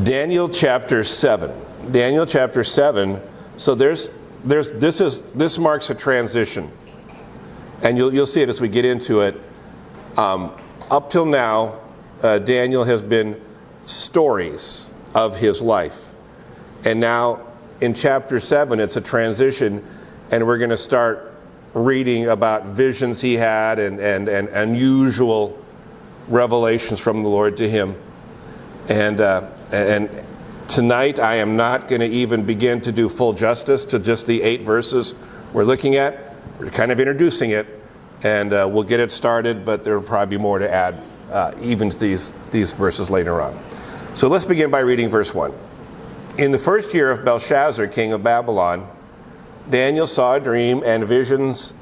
Daniel chapter 7. Daniel chapter 7. So this marks a transition. And you'll see it as we get into it. Up till now, Daniel has been stories of his life. And now in chapter 7, it's a transition, and we're going to start reading about visions he had and unusual revelations from the Lord to him. And tonight I am not going to even begin to do full justice to just the 8 verses we're looking at. We're kind of introducing it, and we'll get it started, but there will probably be more to add even to these verses later on. So let's begin by reading verse 1. In the first year of Belshazzar, king of Babylon, Daniel saw a dream and visions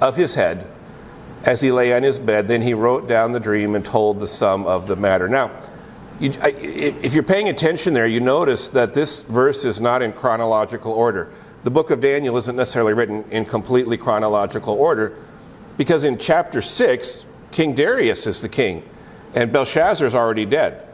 of his head as he lay on his bed. Then he wrote down the dream and told the sum of the matter. Now, if you're paying attention there, you notice that this verse is not in chronological order. The book of Daniel isn't necessarily written in completely chronological order, because in chapter 6, King Darius is the king, and Belshazzar is already dead.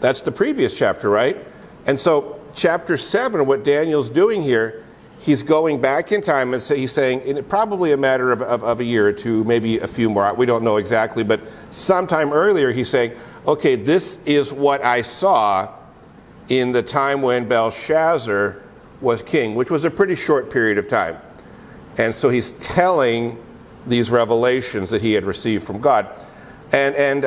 That's the previous chapter, right? And so chapter 7, what Daniel's doing here, he's going back in time, and he's saying, in probably a matter of a year or two, maybe a few more, we don't know exactly, but sometime earlier he's saying, okay, this is what I saw in the time when Belshazzar was king, which was a pretty short period of time. And so he's telling these revelations that he had received from God. And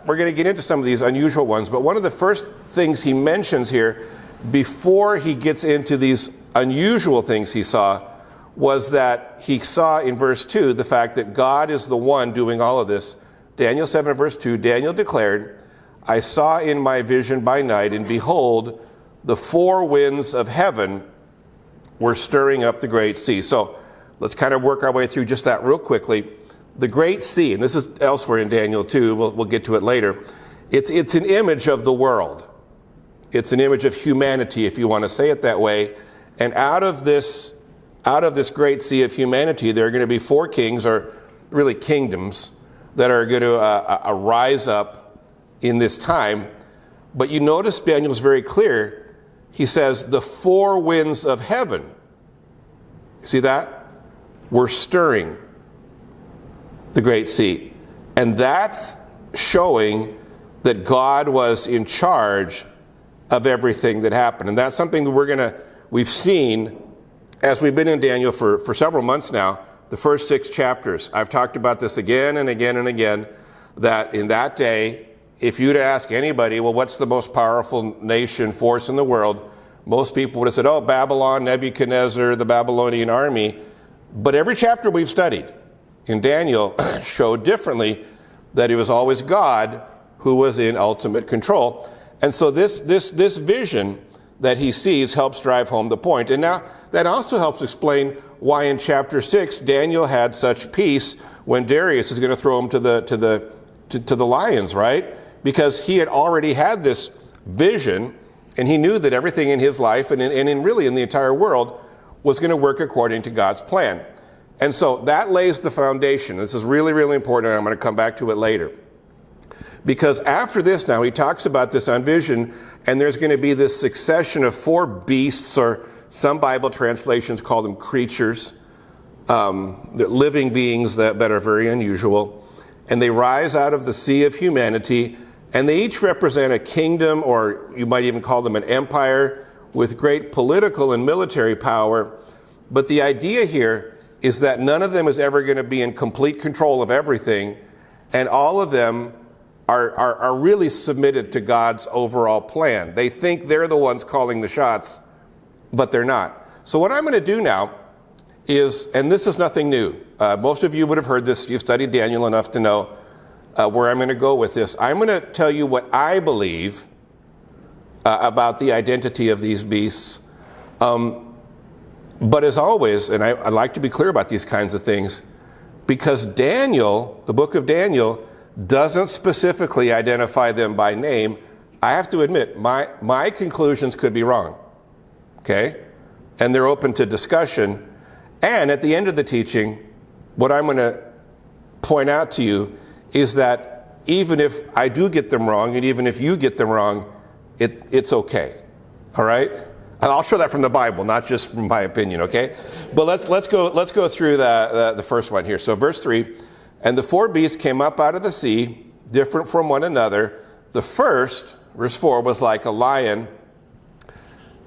we're going to get into some of these unusual ones, but one of the first things he mentions here, before he gets into these unusual things he saw, was that he saw in verse 2 the fact that God is the one doing all of this. Daniel 7 verse 2, Daniel declared, I saw in my vision by night, and behold, the 4 winds of heaven were stirring up the great sea. So let's kind of work our way through just that real quickly. The great sea, and this is elsewhere in Daniel 2, we'll get to it later. It's an image of the world. It's an image of humanity, if you want to say it that way. And out of this great sea of humanity, there are going to be 4 kings, or really kingdoms, that are going to rise up in this time. But you notice Daniel's very clear. He says the 4 winds of heaven, see that? Were stirring the great sea. And that's showing that God was in charge of everything that happened. And that's something that we've seen as we've been in Daniel for several months now, the first 6 chapters. I've talked about this again and again and again, that in that day, if you'd ask anybody, well, what's the most powerful nation, force in the world? Most people would have said, oh, Babylon, Nebuchadnezzar, the Babylonian army. But every chapter we've studied in Daniel showed differently that it was always God who was in ultimate control. And so this vision that he sees helps drive home the point. And now that also helps explain why in chapter 6 Daniel had such peace when Darius is going to throw him to the lions, right? Because he had already had this vision, and he knew that everything in his life and in really in the entire world was going to work according to God's plan. And so that lays the foundation. This is really, really important, and I'm going to come back to it later. Because after this now, he talks about this on vision, and there's going to be this succession of 4 beasts, or some Bible translations call them creatures, living beings that are very unusual. And they rise out of the sea of humanity, and they each represent a kingdom, or you might even call them an empire, with great political and military power. But the idea here is that none of them is ever going to be in complete control of everything, and all of them are really submitted to God's overall plan. They think they're the ones calling the shots, but they're not. So what I'm going to do now is, and this is nothing new. Most of you would have heard this. You've studied Daniel enough to know where I'm going to go with this. I'm going to tell you what I believe about the identity of these beasts. But as always, and I like to be clear about these kinds of things, because Daniel, the book of Daniel, doesn't specifically identify them by name, I have to admit, my conclusions could be wrong. Okay? And they're open to discussion. And at the end of the teaching, what I'm going to point out to you is that even if I do get them wrong, and even if you get them wrong, it's okay. All right? And I'll show that from the Bible, not just from my opinion, okay? But let's go through the first one here. So verse 3, and the 4 beasts came up out of the sea, different from one another. The first, verse 4, was like a lion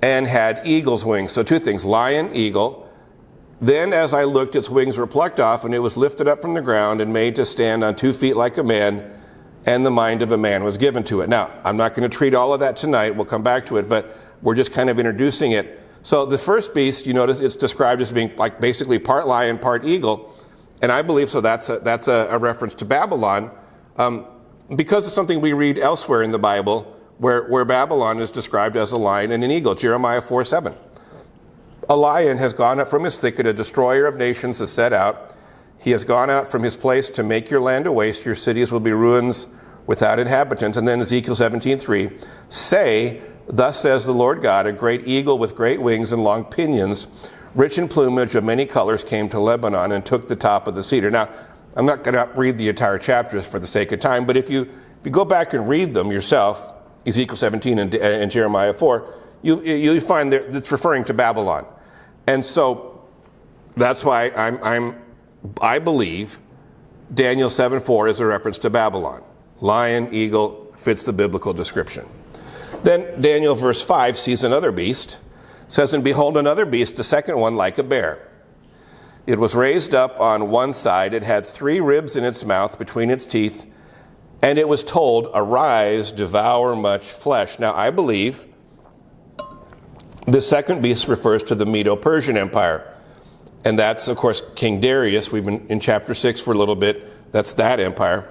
and had eagle's wings. So 2 things, lion, eagle. Then as I looked, its wings were plucked off, and it was lifted up from the ground and made to stand on 2 feet like a man, and the mind of a man was given to it. Now, I'm not going to treat all of that tonight. We'll come back to it, but we're just kind of introducing it. So the first beast, you notice it's described as being like basically part lion, part eagle. And I believe so that's a reference to Babylon, because of something we read elsewhere in the Bible where Babylon is described as a lion and an eagle. Jeremiah 4:7. A lion has gone up from his thicket, a destroyer of nations has set out. He has gone out from his place to make your land a waste. Your cities will be ruins without inhabitants. And then Ezekiel 17:3, say, thus says the Lord God, a great eagle with great wings and long pinions, rich in plumage of many colors, came to Lebanon and took the top of the cedar. Now, I'm not going to read the entire chapters for the sake of time, but if you go back and read them yourself, Ezekiel 17 and Jeremiah 4, you find that it's referring to Babylon. And so that's why I believe Daniel 7:4 is a reference to Babylon. Lion, eagle, fits the biblical description. Then Daniel verse 5 sees another beast, says, and behold another beast, the second one like a bear. It was raised up on one side, it had 3 ribs in its mouth between its teeth, and it was told, arise, devour much flesh. Now I believe the second beast refers to the Medo-Persian Empire. And that's, of course, King Darius. We've been in chapter 6 for a little bit. That's that empire.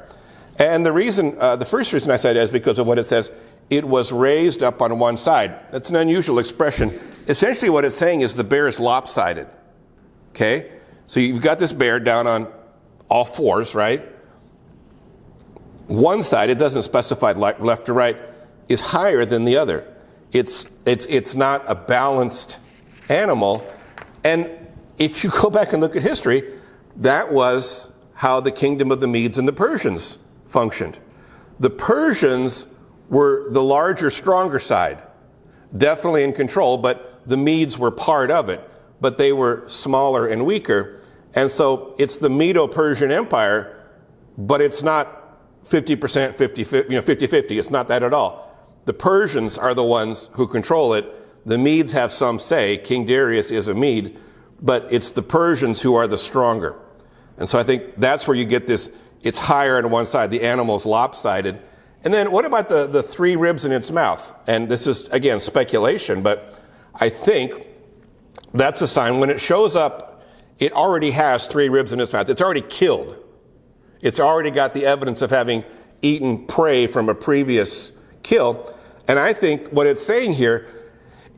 And the first reason I said that is because of what it says, it was raised up on one side. That's an unusual expression. Essentially what it's saying is the bear is lopsided. Okay? So you've got this bear down on all 4s, right? One side, it doesn't specify left or right, is higher than the other. It's not a balanced animal. And if you go back and look at history, that was how the kingdom of the Medes and the Persians functioned. The Persians were the larger, stronger side, definitely in control, but the Medes were part of it, but they were smaller and weaker. And so it's the Medo-Persian Empire, but it's not 50%, 50-50. It's not that at all. The Persians are the ones who control it. The Medes have some say. King Darius is a Mede, but it's the Persians who are the stronger. And so I think that's where you get this, it's higher on one side, the animal's lopsided. And then what about the 3 ribs in its mouth? And this is, again, speculation, but I think that's a sign when it shows up, it already has 3 ribs in its mouth. It's already killed. It's already got the evidence of having eaten prey from a previous kill. And I think what it's saying here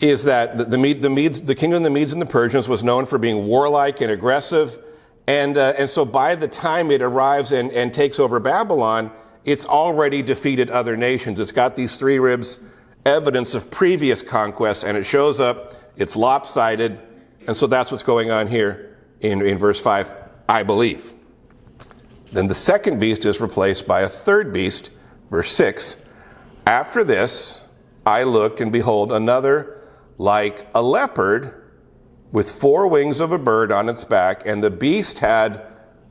is that the kingdom of the Medes and the Persians was known for being warlike and aggressive. And so by the time it arrives and takes over Babylon, it's already defeated other nations. It's got these 3 ribs, evidence of previous conquests, and it shows up, it's lopsided. And so that's what's going on here in verse 5, I believe. Then the second beast is replaced by a third beast, verse 6. After this, I looked, and behold, another like a leopard with 4 wings of a bird on its back, and the beast had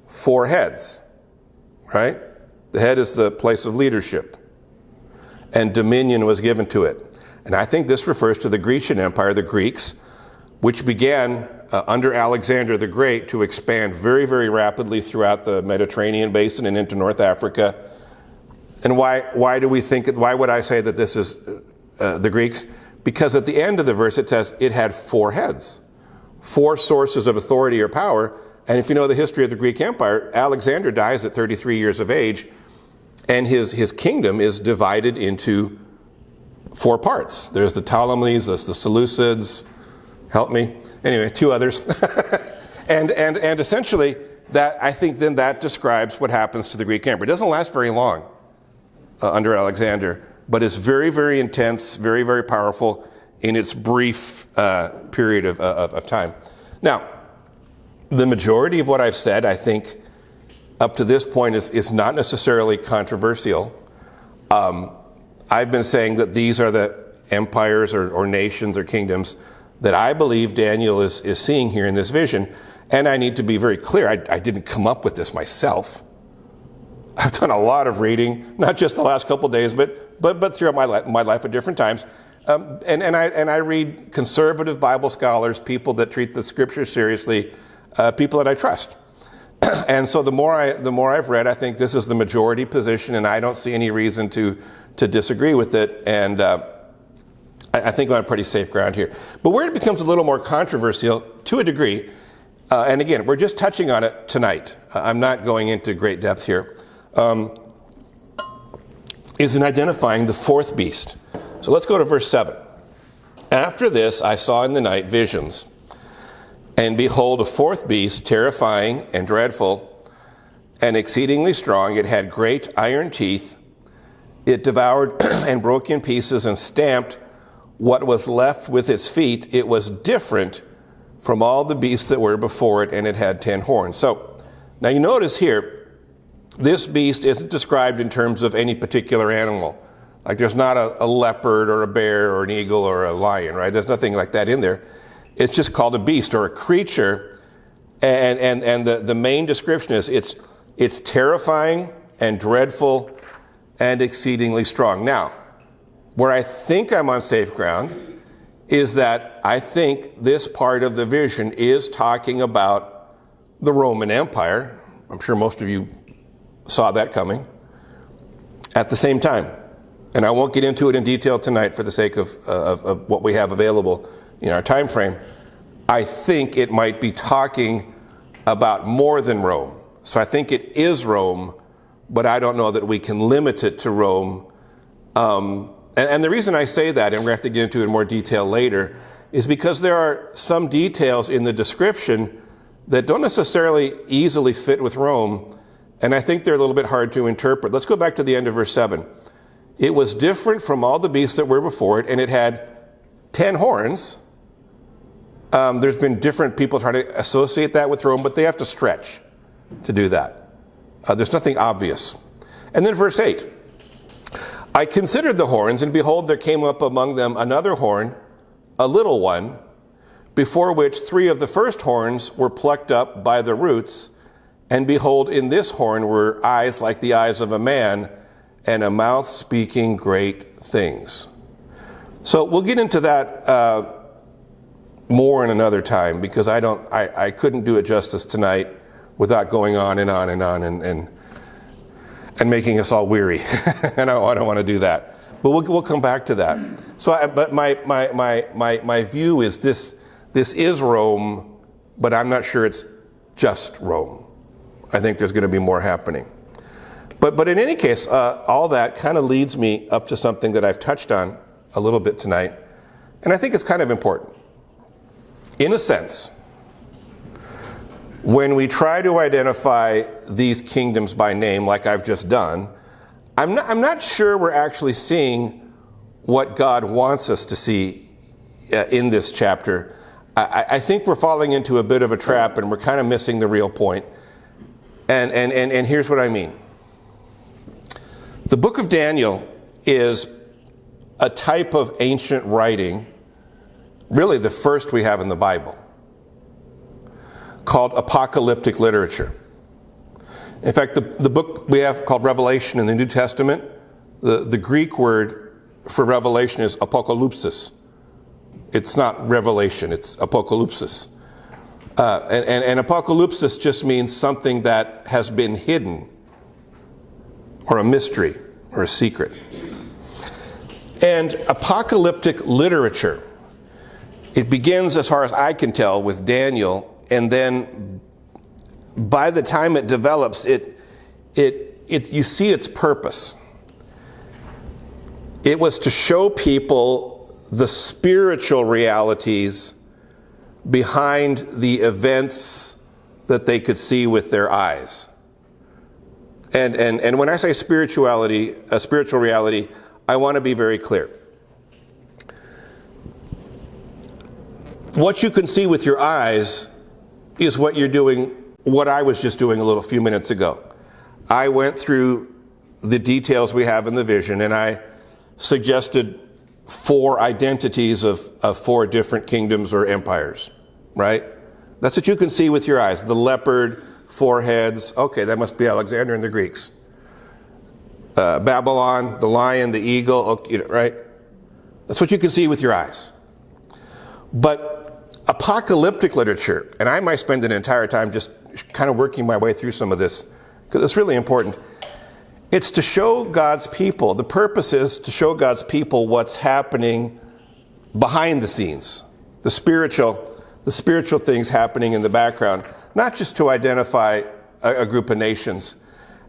4 heads, right? The head is the place of leadership, and dominion was given to it. And I think this refers to the Grecian Empire, the Greeks, which began under Alexander the Great to expand very, very rapidly throughout the Mediterranean basin and into North Africa. And why would I say that this is the Greeks? Because at the end of the verse it says it had 4 heads, 4 sources of authority or power. And if you know the history of the Greek Empire, Alexander dies at 33 years of age, and his kingdom is divided into 4 parts. There's the Ptolemies, there's the Seleucids, help me. Anyway, 2 others. and essentially, that I think then that describes what happens to the Greek Empire. It doesn't last very long under Alexander, but it's very, very intense, very, very powerful in its brief period of time. Now, the majority of what I've said, I think, up to this point is not necessarily controversial. I've been saying that these are empires or nations or kingdoms that I believe Daniel is seeing here in this vision. And I need to be very clear, I didn't come up with this myself. I've done a lot of reading, not just the last couple of days, but throughout my life at different times. And I read conservative Bible scholars, people that treat the scripture seriously, people that I trust. And so the more I've read, I think this is the majority position, and I don't see any reason to disagree with it. And I think I'm on pretty safe ground here. But where it becomes a little more controversial, to a degree, and again, we're just touching on it tonight. I'm not going into great depth here. Is in identifying the fourth beast. So let's go to verse 7. After this, I saw in the night visions, and behold, a fourth beast, terrifying and dreadful, and exceedingly strong. It had great iron teeth. It devoured and broke in pieces and stamped what was left with its feet. It was different from all the beasts that were before it, and it had 10 horns. So now you notice here, this beast isn't described in terms of any particular animal. Like there's not a leopard or a bear or an eagle or a lion, right? There's nothing like that in there. It's just called a beast or a creature. And the main description is it's terrifying and dreadful and exceedingly strong. Now, where I think I'm on safe ground is that I think this part of the vision is talking about the Roman Empire. I'm sure most of you saw that coming at the same time. And I won't get into it in detail tonight for the sake of what we have available in our time frame. I think it might be talking about more than Rome. So I think it is Rome, but I don't know that we can limit it to Rome. And the reason I say that, and we're going to have to get into it in more detail later, is because there are some details in the description that don't necessarily easily fit with Rome, and I think they're a little bit hard to interpret. Let's go back to the end of verse 7. It was different from all the beasts that were before it, and it had 10 horns. There's been different people trying to associate that with Rome, but they have to stretch to do that. There's nothing obvious. And then verse 8. I considered the horns, and behold, there came up among them another horn, a little one, before which 3 of the first horns were plucked up by the roots. And behold, in this horn were eyes like the eyes of a man, and a mouth speaking great things. So we'll get into that more in another time, because I couldn't do it justice tonight without going on and on and on and making us all weary. And I don't want to do that. But we'll come back to that. So, but my view is this is Rome, but I'm not sure it's just Rome. I think there's going to be more happening. But in any case, all that kind of leads me up to something that I've touched on a little bit tonight, and I think it's kind of important. In a sense, when we try to identify these kingdoms by name, like I've just done, I'm not sure we're actually seeing what God wants us to see in this chapter. I think we're falling into a bit of a trap, and we're kind of missing the real point. And here's what I mean. The book of Daniel is a type of ancient writing, really the first we have in the Bible, called apocalyptic literature. In fact, the book we have called Revelation in the New Testament, the Greek word for revelation is apokalypsis. It's not revelation, it's apokalypsis. And apocalypsis just means something that has been hidden, or a mystery, or a secret. And apocalyptic literature, it begins, as far as I can tell, with Daniel, and then by the time it develops, you see its purpose. It was to show people the spiritual realities behind the events that they could see with their eyes. And when I say spirituality, a spiritual reality, I want to be very clear. What you can see with your eyes is what you're doing, what I was just doing a few minutes ago. I went through the details we have in the vision, and I suggested four identities of four different kingdoms or empires, right? That's what you can see with your eyes. The leopard, four heads. Okay, that must be Alexander and the Greeks. Babylon, the lion, the eagle, okay, right? That's what you can see with your eyes. But apocalyptic literature, and I might spend an entire time just kind of working my way through some of this, because it's really important. It's to show God's people, the purpose is to show God's people what's happening behind the scenes, the spiritual things happening in the background, not just to identify a group of nations.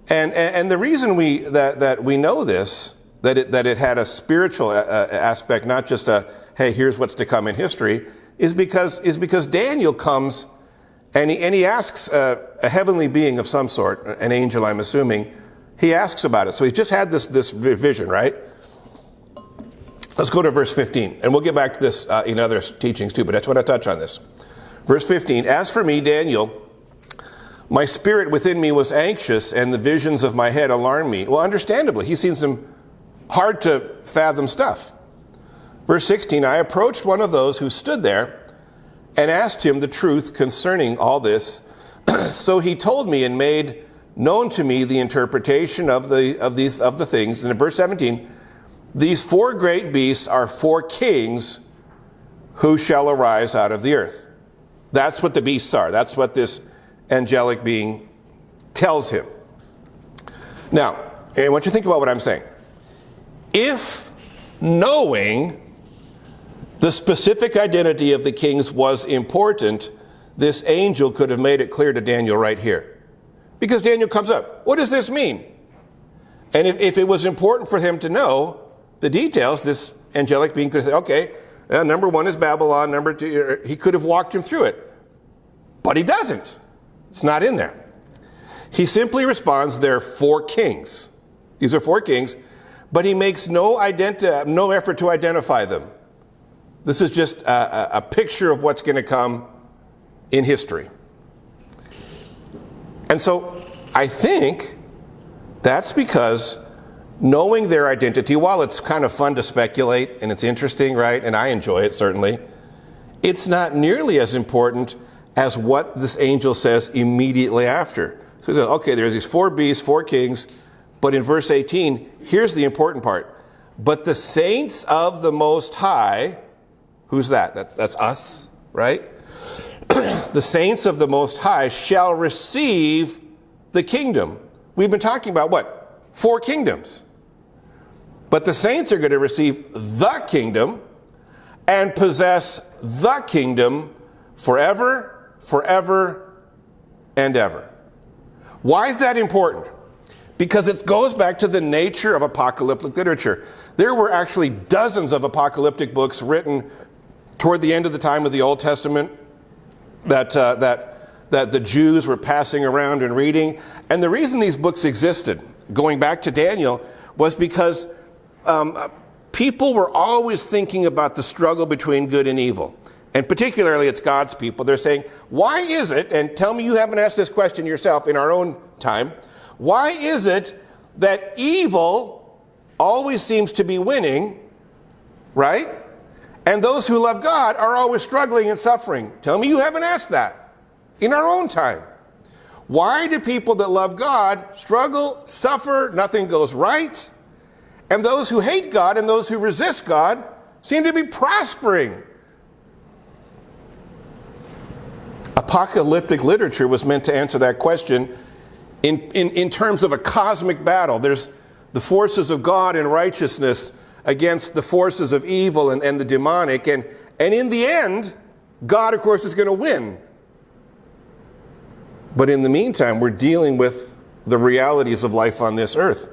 And the reason that we know this, that it had a spiritual aspect, not just a, hey, here's what's to come in history, is because Daniel comes and he asks a heavenly being of some sort, an angel I'm assuming, he asks about it. So he's just had this vision, right? Let's go to verse 15, and we'll get back to this in other teachings too, but I just want to touch on this. Verse 15, as for me, Daniel, my spirit within me was anxious, and the visions of my head alarmed me. Well, understandably, he sees some hard to fathom stuff. Verse 16, I approached one of those who stood there and asked him the truth concerning all this. So he told me and made known to me the interpretation of the things. And in verse 17, these four great beasts are four kings who shall arise out of the earth. That's what the beasts are. That's what this angelic being tells him. Now, I want you to think about what I'm saying. If knowing the specific identity of the kings was important, this angel could have made it clear to Daniel right here. Because Daniel comes up, what does this mean? And if it was important for him to know the details, this angelic being could say, okay, number one is Babylon, number two, he could have walked him through it. But he doesn't. It's not in there. He simply responds, there are four kings. These are four kings, but he makes no effort to identify them. This is just a picture of what's going to come in history. And so I think that's because knowing their identity, while it's kind of fun to speculate and it's interesting, right, and I enjoy it certainly, it's not nearly as important as what this angel says immediately after. So he says, okay, there's these four beasts, four kings, but in verse 18, here's the important part. But the saints of the Most High, who's that? That's us, right? The saints of the Most High shall receive the kingdom. We've been talking about what? Four kingdoms. But the saints are going to receive the kingdom and possess the kingdom forever, forever, and ever. Why is that important? Because it goes back to the nature of apocalyptic literature. There were actually dozens of apocalyptic books written toward the end of the time of the Old Testament that the Jews were passing around and reading. And the reason these books existed, going back to Daniel, was because people were always thinking about the struggle between good and evil. And particularly it's God's people. They're saying, why is it, and tell me you haven't asked this question yourself in our own time, why is it that evil always seems to be winning, right? And those who love God are always struggling and suffering. Tell me you haven't asked that in our own time. Why do people that love God struggle, suffer, nothing goes right? And those who hate God and those who resist God seem to be prospering. Apocalyptic literature was meant to answer that question in terms of a cosmic battle. There's the forces of God and righteousness against the forces of evil and the demonic. And in the end, God, of course, is going to win. But in the meantime, we're dealing with the realities of life on this earth.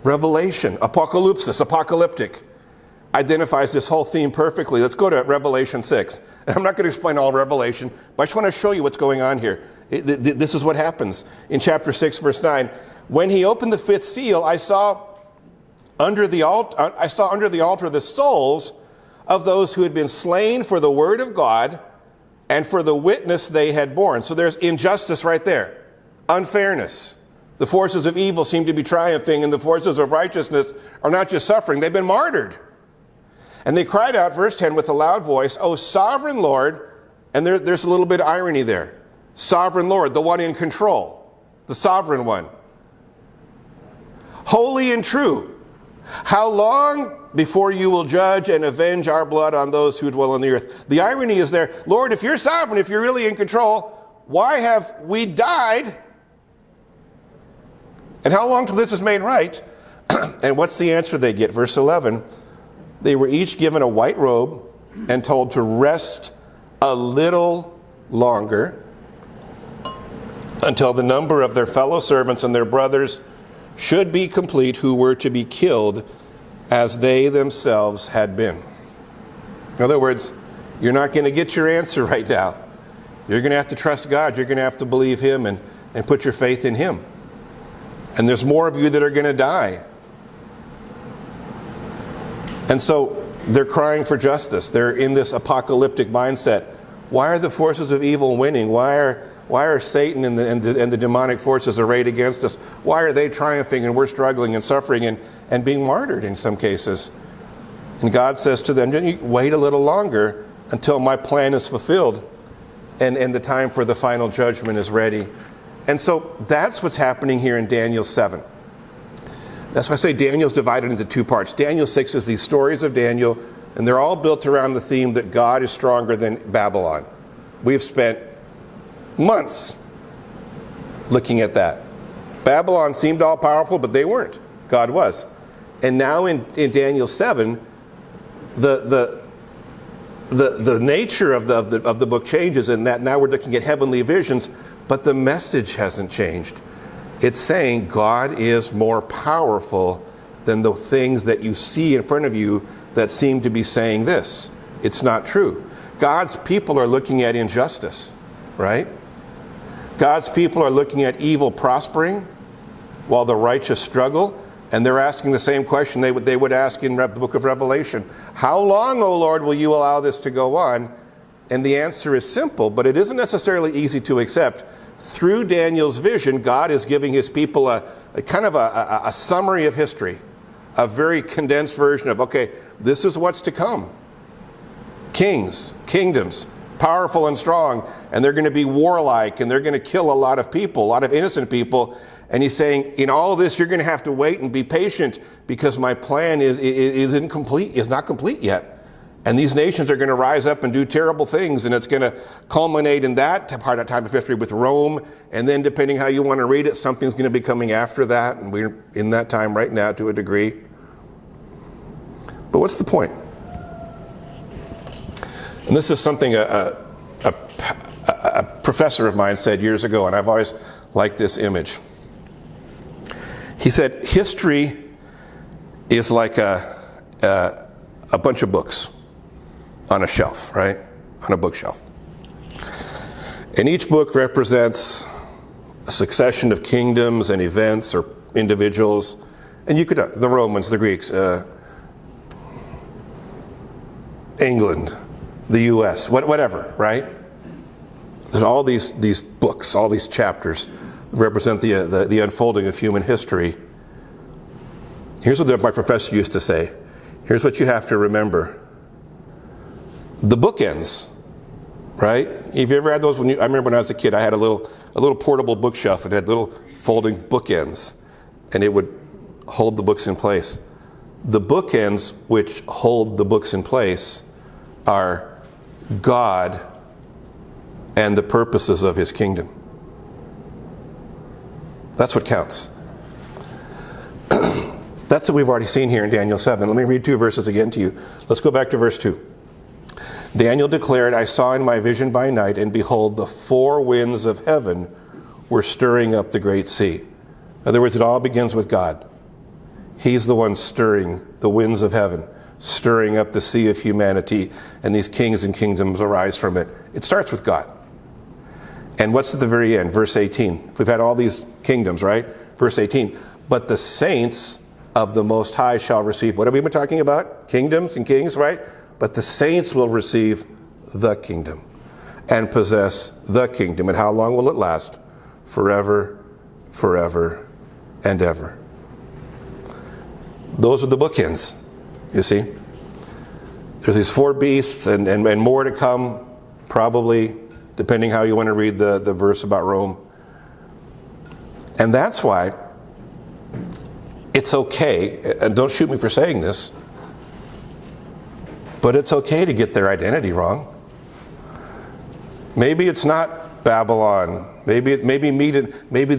Revelation, apocalypsis, apocalyptic, identifies this whole theme perfectly. Let's go to Revelation 6. And I'm not going to explain all Revelation, but I just want to show you what's going on here. This is what happens in chapter 6, verse 9. When he opened the fifth seal, I saw under the altar the souls of those who had been slain for the word of God and for the witness they had borne. So there's injustice right there. Unfairness. The forces of evil seem to be triumphing, and the forces of righteousness are not just suffering, they've been martyred. And they cried out, verse 10, with a loud voice, O sovereign Lord, and there's a little bit of irony there. Sovereign Lord, the one in control, the sovereign one. Holy and true, how long before you will judge and avenge our blood on those who dwell on the earth? The irony is there, Lord, if you're sovereign, if you're really in control, why have we died? And how long till this is made right? And what's the answer they get? Verse 11, they were each given a white robe and told to rest a little longer until the number of their fellow servants and their brothers should be complete, who were to be killed as they themselves had been. In other words, you're not going to get your answer right now. You're going to have to trust God. You're going to have to believe Him and put your faith in Him. And there's more of you that are going to die. And so they're crying for justice. They're in this apocalyptic mindset. Why are the forces of evil winning? Why are Satan and the demonic forces arrayed against us? Why are they triumphing and we're struggling and suffering and being martyred in some cases? And God says to them, wait a little longer until my plan is fulfilled and the time for the final judgment is ready. And so that's what's happening here in Daniel 7. That's why I say Daniel's divided into two parts. Daniel 6 is these stories of Daniel, and they're all built around the theme that God is stronger than Babylon. We've spent months looking at that. Babylon seemed all powerful, but they weren't. God was. And now in Daniel 7, the nature of the book changes, in that now we're looking at heavenly visions, but the message hasn't changed. It's saying God is more powerful than the things that you see in front of you that seem to be saying this. It's not true. God's people are looking at injustice, right? God's people are looking at evil prospering while the righteous struggle, and they're asking the same question they would ask in the book of Revelation. How long, O Lord, will you allow this to go on? And the answer is simple, but it isn't necessarily easy to accept. Through Daniel's vision, God is giving his people a kind of a summary of history, a very condensed version of, okay, this is what's to come. Kings, kingdoms, powerful and strong, and they're going to be warlike, and they're going to kill a lot of people, a lot of innocent people. And he's saying, in all this, you're going to have to wait and be patient because my plan is not complete yet. And these nations are going to rise up and do terrible things, and it's going to culminate in that part of time of history with Rome, and then depending how you want to read it, something's going to be coming after that, and we're in that time right now to a degree. But what's the point? And this is something a professor of mine said years ago, and I've always liked this image. He said, history is like a bunch of books on a shelf, right? On a bookshelf. And each book represents a succession of kingdoms and events or individuals. And you could, the Romans, the Greeks, England, the U.S., whatever, right? There's all these books, all these chapters that represent the unfolding of human history. Here's what my professor used to say. Here's what you have to remember. The bookends, right? Have you ever had those? I remember when I was a kid, I had a little portable bookshelf. It had little folding bookends, and it would hold the books in place. The bookends which hold the books in place are God and the purposes of His kingdom. That's what counts. That's what we've already seen here in Daniel 7. Let me read 2 verses again to you. Let's go back to verse 2. Daniel declared, I saw in my vision by night, and behold, the 4 winds of heaven were stirring up the great sea. In other words, it all begins with God. He's the one stirring the winds of heaven, stirring up the sea of humanity, and these kings and kingdoms arise from it. It starts with God. And what's at the very end? Verse 18. We've had all these kingdoms, right? Verse 18. But the saints of the Most High shall receive. What have we been talking about? Kingdoms and kings, right? But the saints will receive the kingdom and possess the kingdom. And how long will it last? Forever, forever, and ever. Those are the bookends, you see. There's these 4 beasts and more to come, probably, depending how you want to read the verse about Rome. And that's why it's okay, and don't shoot me for saying this, but it's okay to get their identity wrong. Maybe it's not Babylon. Maybe the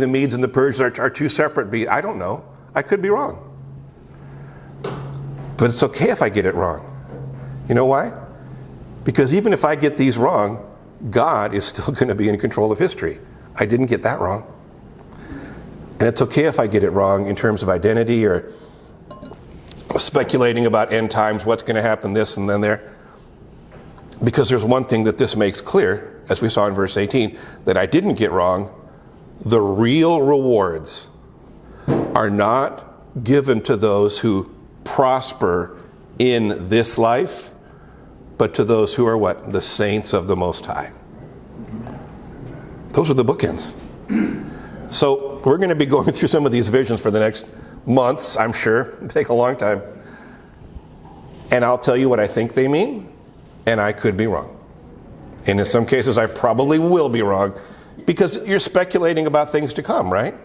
Medes and the Persians are 2 separate beasts. I don't know. I could be wrong. But it's okay if I get it wrong. You know why? Because even if I get these wrong, God is still going to be in control of history. I didn't get that wrong. And it's okay if I get it wrong in terms of identity or speculating about end times, what's going to happen this and then there. Because there's one thing that this makes clear, as we saw in verse 18, that I didn't get wrong. The real rewards are not given to those who prosper in this life, but to those who are what? The saints of the Most High. Those are the bookends. So we're going to be going through some of these visions for the next months, I'm sure. It'll take a long time. And I'll tell you what I think they mean, and I could be wrong. And in some cases, I probably will be wrong, because you're speculating about things to come, right?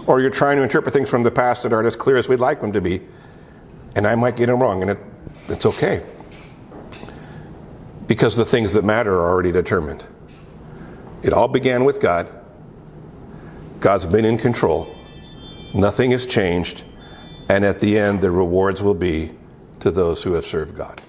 Or you're trying to interpret things from the past that aren't as clear as we'd like them to be. And I might get them wrong, and it's okay. Because the things that matter are already determined. It all began with God. God's been in control. Nothing has changed. And at the end, the rewards will be to those who have served God.